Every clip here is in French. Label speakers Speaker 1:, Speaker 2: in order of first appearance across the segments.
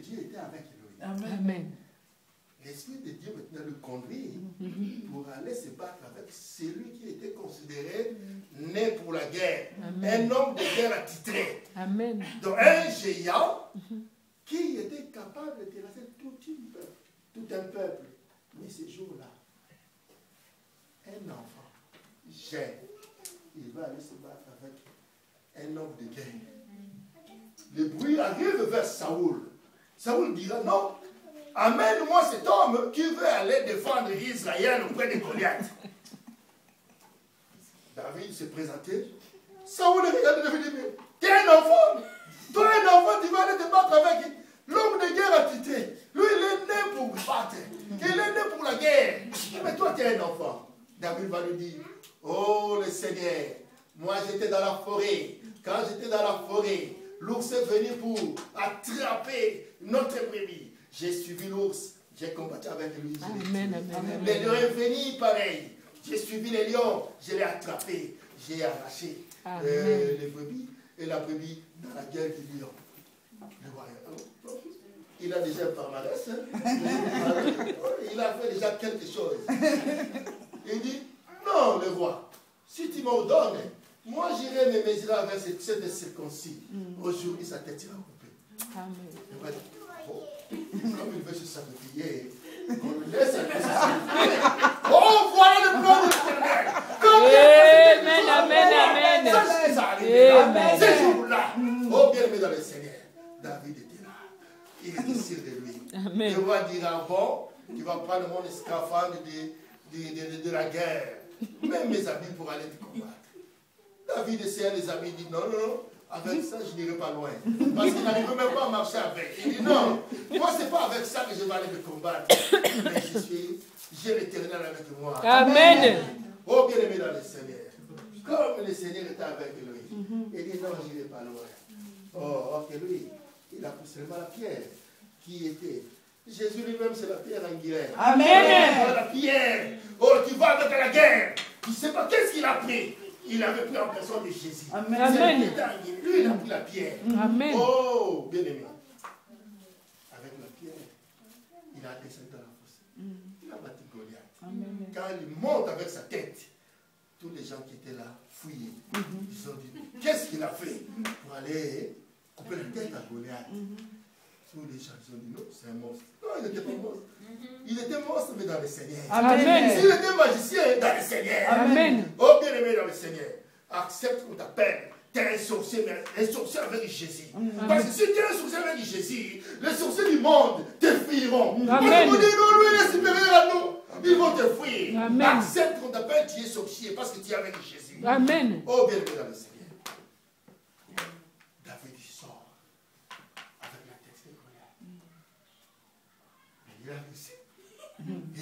Speaker 1: Dieu était avec lui.
Speaker 2: Amen.
Speaker 1: L'Esprit de Dieu maintenant le conduit pour aller se battre avec celui qui était considéré né pour la guerre. Un homme de guerre attitré.
Speaker 2: Amen.
Speaker 1: Donc un géant qui était capable de terrasser tout un peuple. Mais ce jour-là, un enfant jeune, il va aller se battre avec un homme de guerre. Le bruit arrive vers Saoul. Saoul dira non. Amène-moi cet homme qui veut aller défendre Israël auprès de Goliath. David s'est présenté. Saoul regarde David et dit, tu es un enfant. Toi, un enfant, tu vas aller te battre avec l'homme de guerre attitré. Lui, il est né pour battre. Il est né pour la guerre. Mais toi, tu es un enfant. David va lui dire, oh le Seigneur, moi j'étais dans la forêt. Quand j'étais dans la forêt, l'ours est venu pour attraper notre brebis. J'ai suivi l'ours, j'ai combattu avec lui. Le lion est venu pareil. J'ai suivi les lions, je l'ai attrapé, j'ai arraché les brebis et la brebis dans la gueule du lion. Il a déjà un palmarès. Il a fait déjà quelque chose. Il dit, non le roi, si tu m'ordonnes, moi j'irai me mesurer avec cette circoncis. Aujourd'hui sa tête sera coupée. Amen. Comme il veut se sacrifier, on le laisse aller se sacrifier. Oh, voilà le plan de l'Éternel. Amen, amen, amen. Ce jour-là, oh bien aimé dans le Seigneur, David était là. Il était sûr de lui. Amen. Le roi dira, bon, tu vas prendre mon scaphandre de la guerre, même mes habits pour aller te combattre. David essaie les habits, dit non, non, non. Avec ça, je n'irai pas loin. Parce qu'il n'arrive même pas à marcher avec. Il dit non, moi, ce n'est pas avec ça que je vais aller me combattre. Mais j'ai l'Éternel avec moi. Amen. Oh, bien aimé dans le Seigneur. Comme le Seigneur était avec lui, il dit non, je n'irai pas loin. Oh, ok, lui, il a pris seulement la pierre qui était. Jésus lui-même, c'est la pierre angulaire. Amen. La pierre. Oh, tu vas avec la guerre. Tu ne sais pas qu'est-ce qu'il a pris. Il avait pris en personne de Jésus. Amen. Lui, il a pris la pierre. Amen. Oh, bien aimé. Avec la pierre, il a descendu dans la fosse. Il a battu Goliath. Amen. Quand il monte avec sa tête, tous les gens qui étaient là fouillaient. Ils ont dit, qu'est-ce qu'il a fait pour aller couper la tête à Goliath? Tous les gens ils ont dit, non, c'est un monstre. Non, il n'était pas monstre. Il était monstre, mais dans le Seigneur. Amen. S'il était magicien, dans le Seigneur. Amen. Oh, bien aimé dans le Seigneur, accepte qu'on t'appelle. Tu es un sorcier, mais un sorcier avec Jésus. Parce que si tu es un sorcier avec Jésus, les sorciers du monde te fuiront. Amen. Ils vont dire, non, lui, il est supérieur à nous. Ils vont te fuir. Amen. Accepte qu'on t'appelle, tu es sorcier, parce que tu es avec Jésus. Amen. Oh, bien aimé dans le Seigneur. David sort avec la tête de Goliath. Mais il a réussi.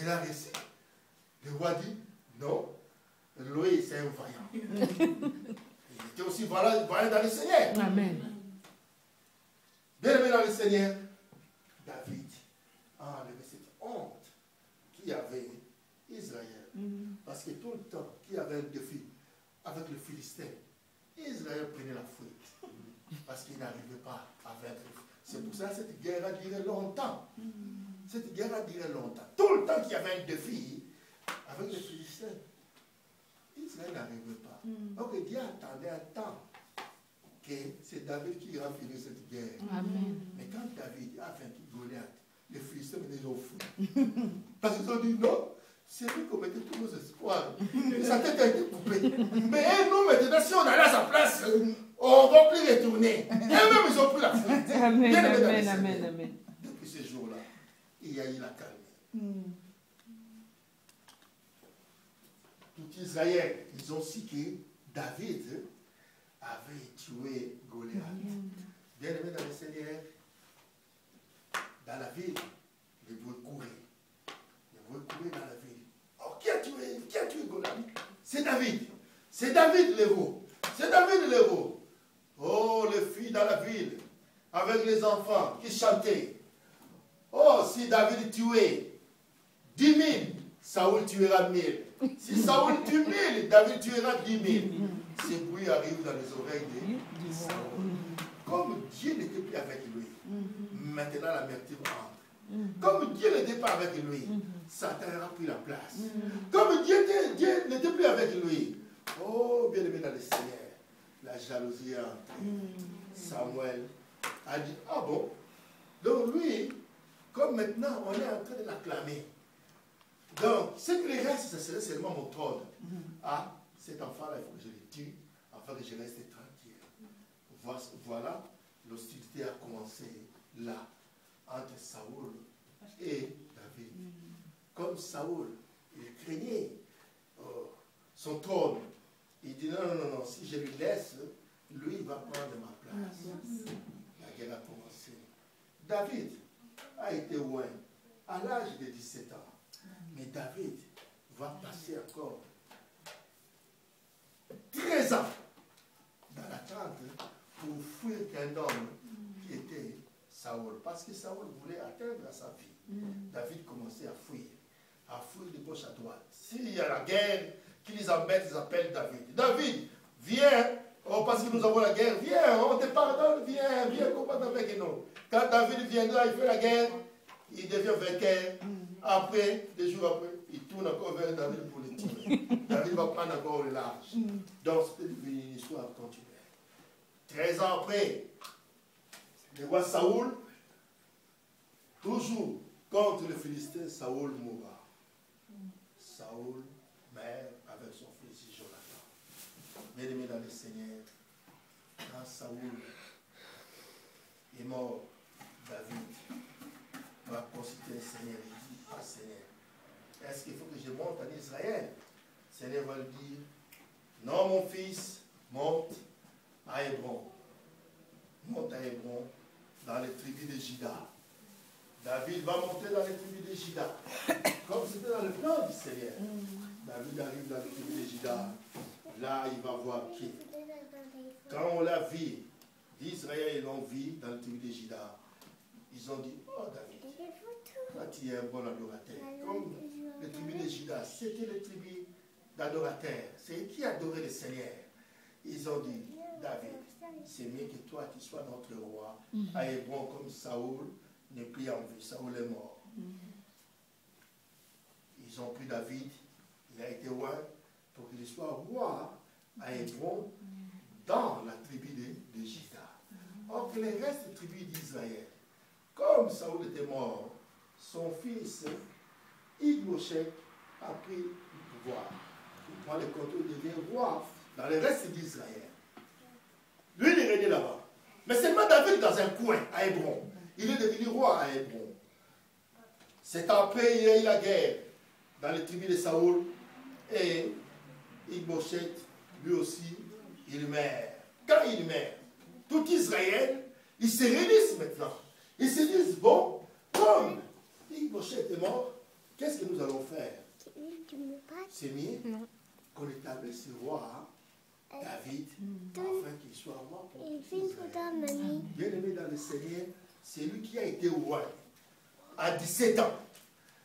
Speaker 1: Il a réussi. Le roi dit, non, lui, c'est un vaillant. Il était aussi vaillant dans le Seigneur. Amen. Bien aimé dans le Seigneur, David a enlevé cette honte qu'il y avait Israël. Parce que tout le temps qu'il y avait un défi avec le Philistin, Israël prenait la fuite. Parce qu'il n'arrivait pas à vaincre. C'est pour ça que cette guerre a duré longtemps. Cette guerre a duré longtemps. Tout le temps qu'il y avait un défi avec les Philistins, Israël n'arrivait pas. Donc Dieu attendait un temps que c'est David qui ira finir cette guerre. Amen. Mais quand David a vaincu Goliath, les Philistins venaient au fou. Parce qu'ils ont dit non, c'est lui qui mettait tous nos espoirs. Sa tête a été coupée. Mais nous maintenant, si on allait à sa place, on ne va plus retourner. Et même ils ont pris la fuite. Amen, amen, amen, amen. Depuis ce jour-là, il y a eu la calme. Tout Israël, ils ont su que David avait tué Goliath. Bien aimé dans le Seigneur, dans la ville, les bruits couraient. Les bruits couraient dans la ville. Oh, qui a tué Goliath? C'est David. C'est David l'héros. C'est David l'héros. Oh, les filles dans la ville, avec les enfants qui chantaient. Oh, si David tuait 10 000, Saoul tuera 1000. Si Saoul tue 1000, David tuera 10 000. Ces bruits arrivent dans les oreilles de Saoul. Comme Dieu n'était plus avec lui, Maintenant, l'amertume entre. Comme Dieu n'était pas avec lui, Satan a pris la place. Comme Dieu n'était plus avec lui, oh, bien aimé dans le Seigneur, la jalousie est entrée. Samuel a dit, ah bon? Donc lui, comme maintenant, on est en train de l'acclamer. Donc, ce qui lui reste, ce serait seulement mon trône. Ah, cet enfant-là, il faut que je le tue, afin que je reste tranquille. Voilà, l'hostilité a commencé là, entre Saoul et David. Comme Saoul, il craignait son trône. Il dit non, si je lui laisse, lui, il va prendre ma place. La guerre a commencé. David a été loin à l'âge de 17 ans. Mais David va passer encore 13 ans dans l'attente pour fuir qu'un homme qui était Saoul. Parce que Saoul voulait atteindre à sa vie. David commençait à fuir de gauche à droite. S'il y a la guerre qui les embête, ils appellent David. David, viens, parce que nous avons la guerre, viens, on te pardonne, viens combattre avec nous. Quand David viendra, il fait la guerre, il devient vainqueur. Après, des jours après, il tourne encore vers David pour le tuer. David va prendre encore le large. Donc, c'était une histoire continuelle. 13 ans après, le roi Saoul, toujours contre le Philistin, Saoul mourra. Saoul meurt avec son fils Jonathan. Bien-aimé dans le Seigneur, quand Saoul est mort, David va consulter le Seigneur et dit, ah Seigneur, est-ce qu'il faut que je monte en Israël? Le Seigneur va lui dire, non mon fils, monte à Hébron. Monte à Hébron, dans les tribus de Juda. David va monter dans les tribus de Juda. Comme c'était dans le plan du Seigneur. David arrive dans les tribus de Juda. Là, il va voir qui. Quand on l'a vu, d'Israël, ils l'ont vu dans les tribus de Juda. Ils ont dit, oh David, toi tu es un bon adorateur. Comme les tribus de Juda, c'était les tribus d'adorateurs. C'est qui adorait le Seigneur. Ils ont dit, David, c'est mieux que toi qui sois notre roi. À Hébron comme Saoul n'est plus en vie. Saoul est mort. Ils ont pris David, il a été roi pour qu'il soit roi à Hébron dans la tribu de Juda. Or que les restes des tribus d'Israël, comme Saoul était mort, son fils Ishbosheth a pris le pouvoir. Il prend le contrôle, il devient roi dans les restes d'Israël. Lui, il est régnait là-bas. Mais seulement David dans un coin, à Hébron. Il est devenu roi à Hébron. C'est après, il y a eu la guerre dans les tribus de Saoul. Et Ishbosheth, lui aussi, il meurt. Quand il meurt, tout Israël, ils se réunissent maintenant. Ils se disent, bon, comme Ishbosheth est mort, qu'est-ce que nous allons faire? C'est mieux qu'on établisse ce roi David, afin qu'il soit roi pour Israël. Bien-aimé dans le Seigneur, c'est lui qui a été roi à 17 ans.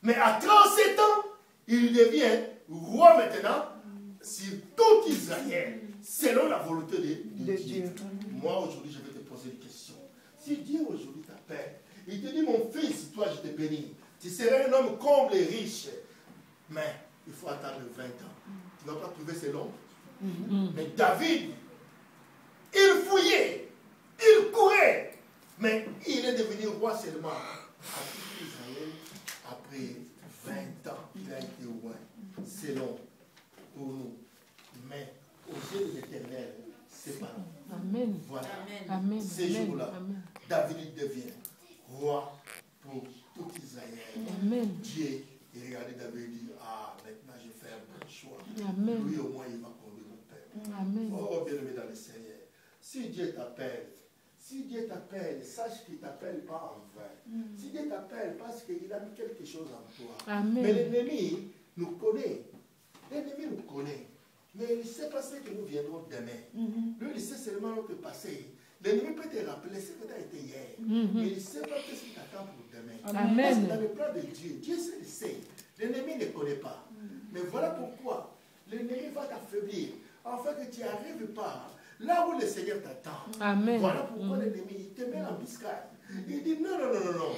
Speaker 1: Mais à 37 ans, il devient roi maintenant sur tout Israël, selon la volonté de Dieu. Moi, aujourd'hui, je vais te poser une question. Si Dieu aujourd'hui t'appelle, il te dit, mon fils, toi, je te bénis. Tu serais un homme comble et riche. Mais il faut attendre 20 ans. Tu ne vas pas trouver ces longs. Mais David, il fouillait, il courait, mais il est devenu roi seulement à tout Israël après 20 ans. Il a été roi. C'est long pour nous. Mais aux yeux de l'Éternel, c'est pas long.
Speaker 2: Amen.
Speaker 1: Voilà.
Speaker 2: Amen.
Speaker 1: Ces jours-là, David devient roi pour tout Israël.
Speaker 2: Amen.
Speaker 1: Dieu, il regardait David et dit, ah, maintenant je fais un bon choix.
Speaker 2: Amen.
Speaker 1: Lui au moins il va conduire mon père.
Speaker 2: Amen.
Speaker 1: Oh, bien-aimé dans le Seigneur, si Dieu t'appelle, sache qu'il ne t'appelle pas en vain. Si Dieu t'appelle, parce qu'il a mis quelque chose en toi.
Speaker 2: Amen.
Speaker 1: Mais l'ennemi nous connaît. L'ennemi nous connaît. Mais il ne sait pas ce que nous viendrons demain. Lui, il sait seulement notre passé. L'ennemi peut te rappeler ce que tu as été hier. Mais il ne sait pas ce qui t'attend pour demain.
Speaker 2: Amen.
Speaker 1: Parce que dans le plan de Dieu, Dieu le sait. L'ennemi ne connaît pas. Mais voilà pourquoi l'ennemi va t'affaiblir. Afin que tu n'arrives pas là où le Seigneur t'attend.
Speaker 2: Amen.
Speaker 1: Voilà pourquoi l'ennemi te met en biscade. Il dit, non, non, non, non, non.